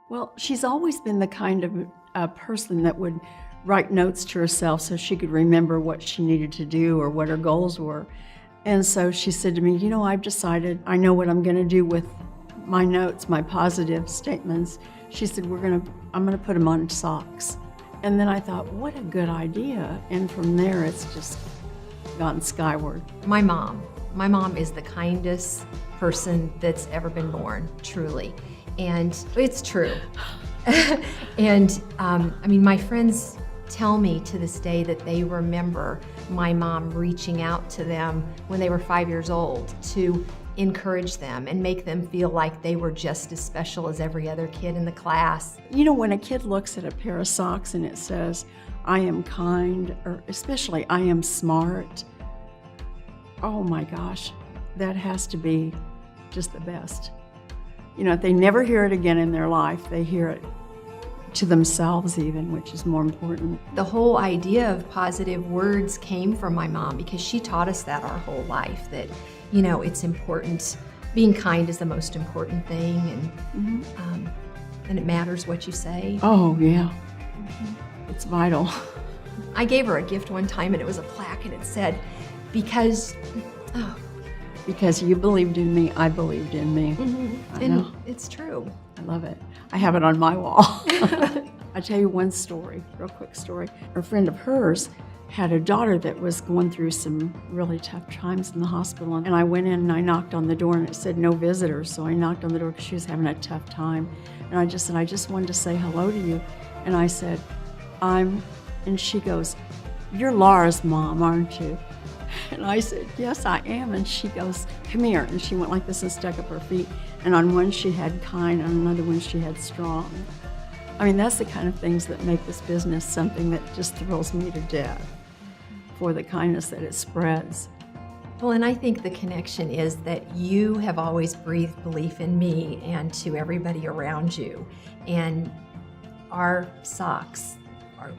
Well, she's always been the kind of person that would write notes to herself so she could remember what she needed to do or what her goals were. And so she said to me, you know, I've decided I know what I'm going to do with my notes, my positive statements. She said, I'm going to put them on socks. And then I thought, what a good idea. And from there, it's just gone skyward. My mom is the kindest person that's ever been born, truly. And it's true. And I mean, my friends tell me to this day that they remember my mom reaching out to them when they were 5 years old to encourage them and make them feel like they were just as special as every other kid in the class. You know, when a kid looks at a pair of socks and it says, I am kind, or especially I am smart, oh my gosh, that has to be just the best. You know, if they never hear it again in their life, they hear it to themselves even, which is more important. The whole idea of positive words came from my mom because she taught us that our whole life, that, you know, it's important. Being kind is the most important thing, and it matters what you say. Oh, yeah. It's vital. I gave her a gift one time, and it was a plaque, and it said, because you believed in me, I believed in me. I know. It's true. I love it. I have it on my wall. I'll tell you one story, real quick story. A friend of hers had a daughter that was going through some really tough times in the hospital. And I went in and I knocked on the door and it said no visitors. So I knocked on the door because she was having a tough time. And I just said, I just wanted to say hello to you. And I said, and she goes, you're Laura's mom, aren't you? And I said, yes, I am. And she goes, come here. And she went like this and stuck up her feet. And on one she had kind, on another one she had strong. I mean, that's the kind of things that make this business something that just thrills me to death, for the kindness that it spreads. Well, and I think the connection is that you have always breathed belief in me and to everybody around you. And our socks,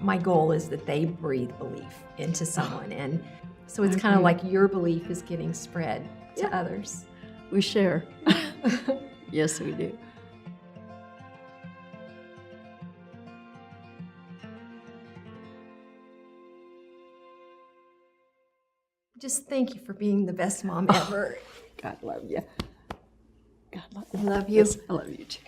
my goal is that they breathe belief into someone. And so it's kind of like your belief is getting spread to others. We share. Yes, we do. Just thank you for being the best mom ever. God love you. God love you. I love you. I love you too.